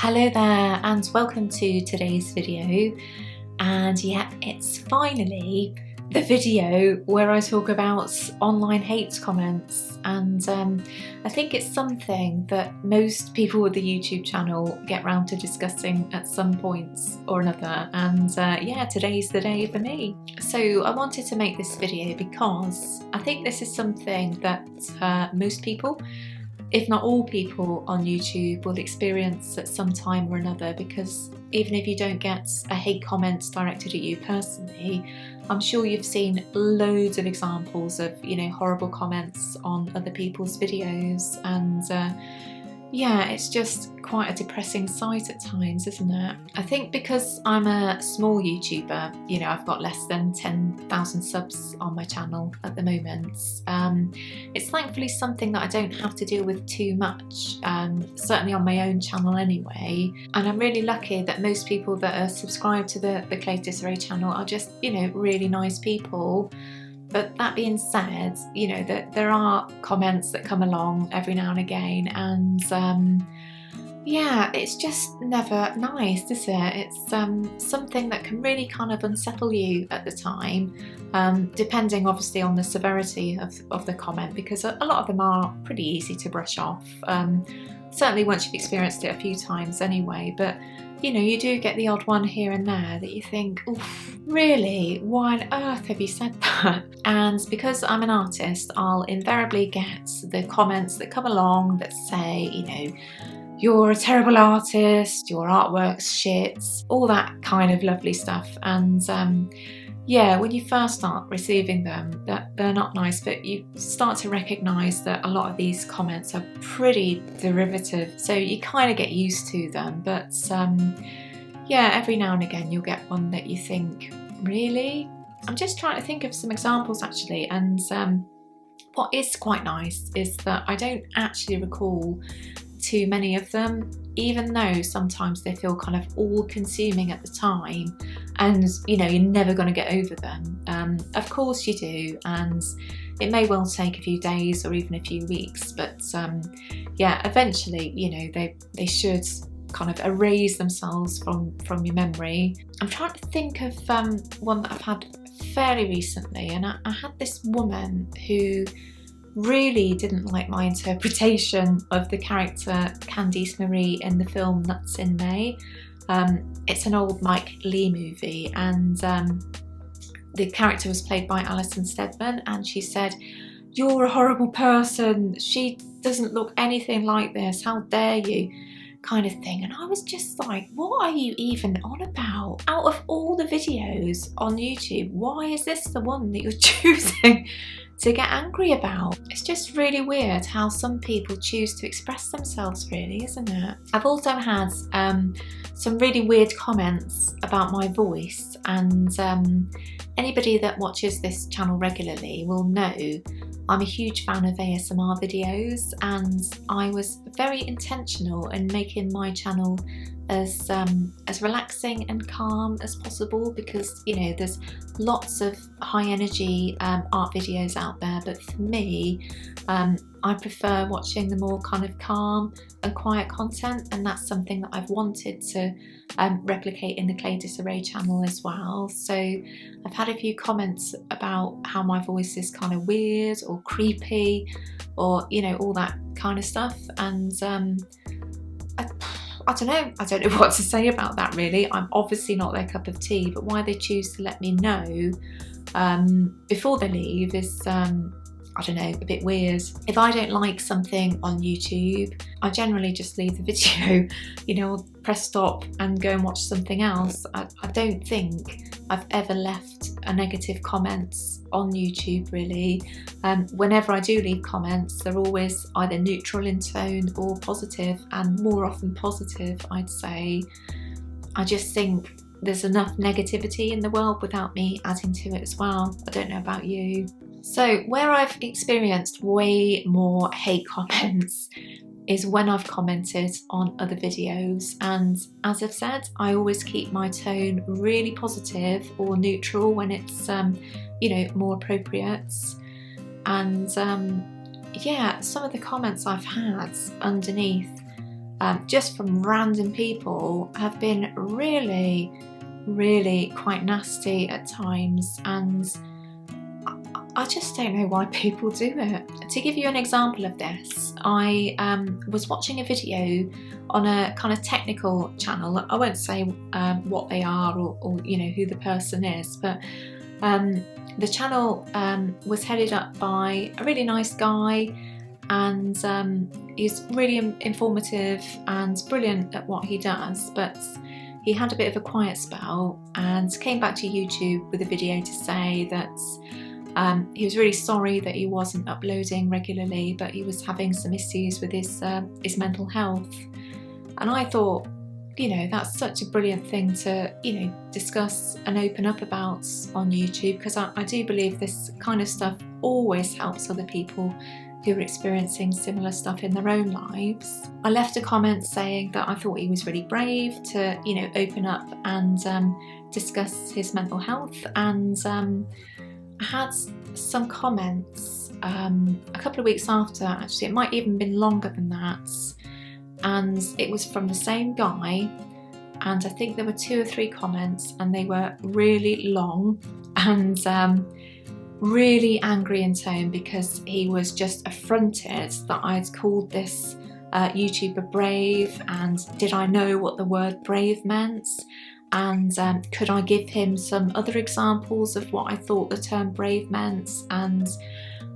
Hello there and welcome to today's video. And yeah, it's finally the video where I talk about online hate comments, and I think it's something that most with the YouTube channel get round to discussing at some points or another, and yeah, today's the day for me. So I wanted to make this video because I think this is something that most people, if not all people on YouTube, will experience at some time or another, because even if you don't get a hate comment directed at you personally, I'm sure you've seen loads of examples of, horrible comments on other people's videos, and yeah, it's just quite a depressing sight at times, isn't it? I think because I'm a small YouTuber, I've got less than 10,000 subs on my channel at the moment. It's thankfully something that I don't have to deal with too much, certainly on my own channel anyway. And I'm really lucky that most people that are subscribed to the Disarray channel are just, really nice people. But that being said, that there are comments that come along every now and again, and yeah, it's just never nice, is it? It's something that can really kind of unsettle you at the time, depending obviously on the severity of the comment, because a lot of them are pretty easy to brush off, certainly once you've experienced it a few times anyway. But you do get the odd one here and there that you think, oof, really? Why on earth have you said that? And because I'm an artist, I'll invariably get the comments that come along that say, you're a terrible artist, your artwork's shit, all that kind of lovely stuff. And yeah, when you first start receiving them, they're not nice, but you start to recognise that a lot of these comments are pretty derivative, so you kind of get used to them. But yeah, every now and again you'll get one that you think, really? I'm just trying to think of some examples actually, and what is quite nice is that I don't actually recall too many of them, even though sometimes they feel kind of all-consuming at the time, and you're never going to get over them. Of course you do, and it may well take a few days or even a few weeks, but yeah, eventually they should kind of erase themselves from your memory. I'm trying to think of one that I've had fairly recently, and I had this woman who really didn't like my interpretation of the character Candice Marie in the film Nuts in May. It's an old Mike Leigh movie, and the character was played by Alison Steadman, and she said, "You're a horrible person, she doesn't look anything like this, how dare you," kind of thing. And I was just like, what are you even on about? Out of all the videos on YouTube, why is this the one that you're choosing to get angry about? It's just really weird how some people choose to express themselves, really, isn't it? I've also had some really weird comments about my voice, and anybody that watches this channel regularly will know I'm a huge fan of ASMR videos, and I was very intentional in making my channel as relaxing and calm as possible, because there's lots of high energy art videos out there, but for me I prefer watching the more kind of calm and quiet content, and that's something that I've wanted to replicate in the Disarray channel as well. So I've had a few comments about how my voice is kind of weird or creepy, or all that kind of stuff, and I don't know what to say about that, really. I'm obviously not their cup of tea, but why they choose to let me know before they leave is I don't know, a bit weird. If I don't like something on YouTube, I generally just leave the video, I'll press stop and go and watch something else. I don't think I've ever left a negative comment on YouTube, really. Whenever I do leave comments, they're always either neutral in tone or positive, and more often positive, I'd say. I just think there's enough negativity in the world without me adding to it as well. I don't know about you. So where I've experienced way more hate comments is when I've commented on other videos, and as I've said, I always keep my tone really positive or neutral when it's more appropriate. And yeah, some of the comments I've had underneath just from random people, have been really quite nasty at times, and I just don't know why people do it. To give you an example of this, I was watching a video on a kind of technical channel. I won't say what they are or you know who the person is, but the channel was headed up by a really nice guy, and he's really informative and brilliant at what he does, but he had a bit of a quiet spell and came back to YouTube with a video to say that he was really sorry that he wasn't uploading regularly, but he was having some issues with his mental health. And I thought, you know, that's such a brilliant thing to, you know, discuss and open up about on YouTube, because I do believe this kind of stuff always helps other people who are experiencing similar stuff in their own lives. I left a comment saying that I thought he was really brave to, you know, open up and discuss his mental health, and I had some comments a couple of weeks after, actually, it might even been longer than that, and it was from the same guy, and I think there were 2 or 3 comments, and they were really long and really angry in tone, because he was just affronted that I'd called this YouTuber brave, and did I know what the word brave meant, and could I give him some other examples of what I thought the term brave meant. And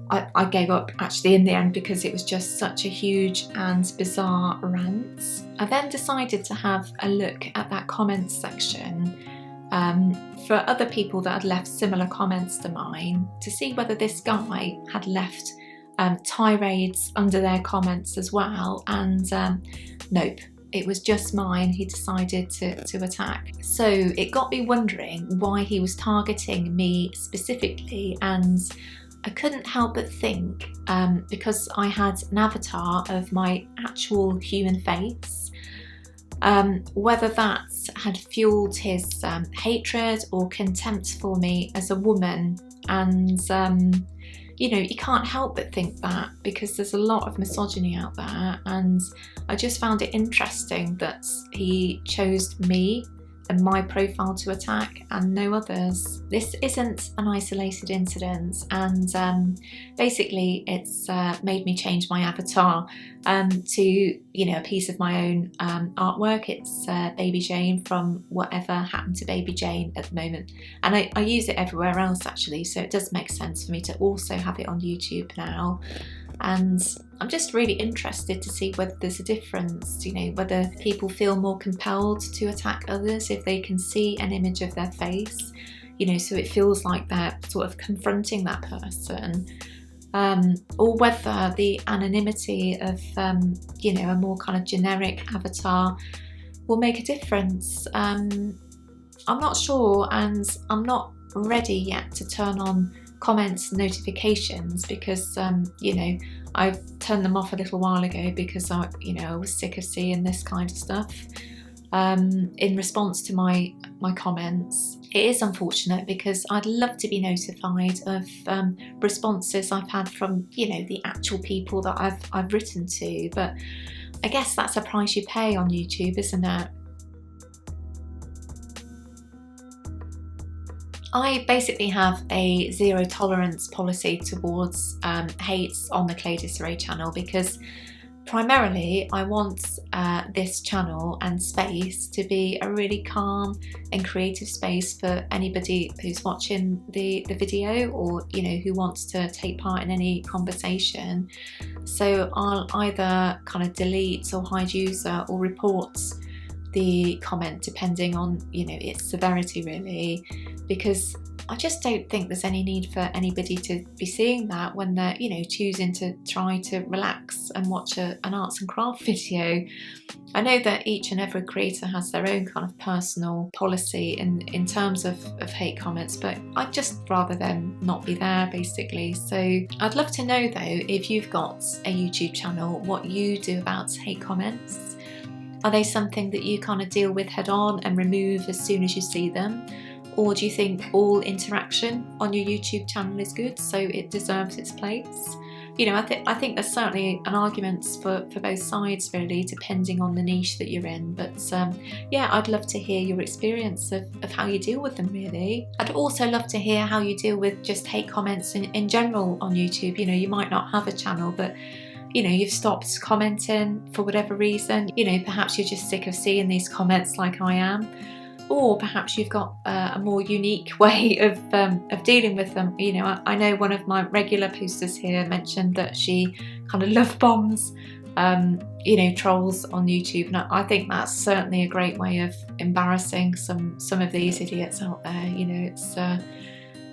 I gave up actually in the end, because it was just such a huge and bizarre rant. I then decided to have a look at that comments section for other people that had left similar comments to mine, to see whether this guy had left tirades under their comments as well, and nope, it was just mine he decided to attack. So it got me wondering why he was targeting me specifically, and I couldn't help but think, because I had an avatar of my actual human face, whether that had fueled his hatred or contempt for me as a woman. And you know, you can't help but think that, because there's a lot of misogyny out there, and I just found it interesting that he chose me and my profile to attack and no others. This isn't an isolated incident, and basically it's made me change my avatar to, you know, a piece of my own artwork. It's Baby Jane from Whatever Happened to Baby Jane at the moment, and I use it everywhere else actually, so it does make sense for me to also have it on YouTube now. And I'm just really interested to see whether there's a difference, you know, whether people feel more compelled to attack others if they can see an image of their face, you know, so it feels like they're sort of confronting that person, or whether the anonymity of, you know, a more kind of generic avatar will make a difference. I'm not sure, and I'm not ready yet to turn on comments notifications, because you know, I've turned them off a little while ago because I was sick of seeing this kind of stuff in response to my comments. It is unfortunate, because I'd love to be notified of responses I've had from, you know, the actual people that I've written to, but I guess that's a price you pay on YouTube, isn't it? I basically have a zero tolerance policy towards hate on the Disarray channel, because primarily I want this channel and space to be a really calm and creative space for anybody who's watching the video, or, you know, who wants to take part in any conversation. So I'll either kind of delete or hide user or report the comment depending on, you know, its severity really, because I just don't think there's any need for anybody to be seeing that when they're, you know, choosing to try to relax and watch an arts and craft video. I know that each and every creator has their own kind of personal policy in terms of hate comments, but I'd just rather them not be there basically. So I'd love to know though, if you've got a YouTube channel, what you do about hate comments. Are they something that you kind of deal with head on and remove as soon as you see them? Or do you think all interaction on your YouTube channel is good, so it deserves its place? you know, I think there's certainly an argument for both sides really, depending on the niche that you're in. But yeah, I'd love to hear your experience of how you deal with them really. I'd also love to hear how you deal with just hate comments in general on YouTube. You know, you might not have a channel, but you know, you've stopped commenting for whatever reason. You know, perhaps you're just sick of seeing these comments like I am. Or perhaps you've got a more unique way of dealing with them. You know, I know one of my regular posters here mentioned that she kind of love bombs, you know, trolls on YouTube, and I think that's certainly a great way of embarrassing some of these idiots out there. You know, it's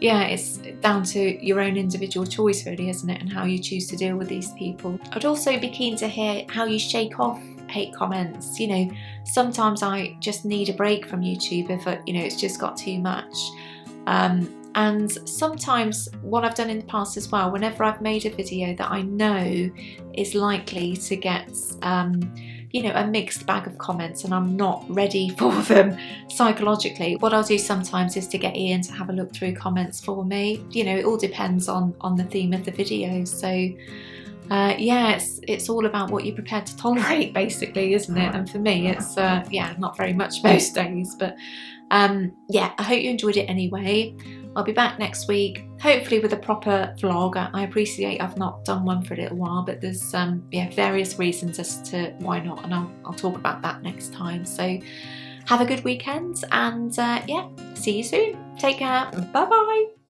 yeah, it's down to your own individual choice really, isn't it, and how you choose to deal with these people. I'd also be keen to hear how you shake off hate comments. You know, sometimes I just need a break from YouTube if you know, it's just got too much. And sometimes what I've done in the past as well, whenever I've made a video that I know is likely to get you know, a mixed bag of comments and I'm not ready for them psychologically, what I'll do sometimes is to get Ian to have a look through comments for me. You know, it all depends on the theme of the video. So yeah, it's all about what you're prepared to tolerate basically, isn't it? And for me it's yeah, not very much most days, but yeah, I hope you enjoyed it anyway. I'll be back next week, hopefully with a proper vlog. I appreciate I've not done one for a little while, but there's yeah, various reasons as to why not, and I'll talk about that next time. So have a good weekend, and yeah, see you soon. Take care. Bye bye.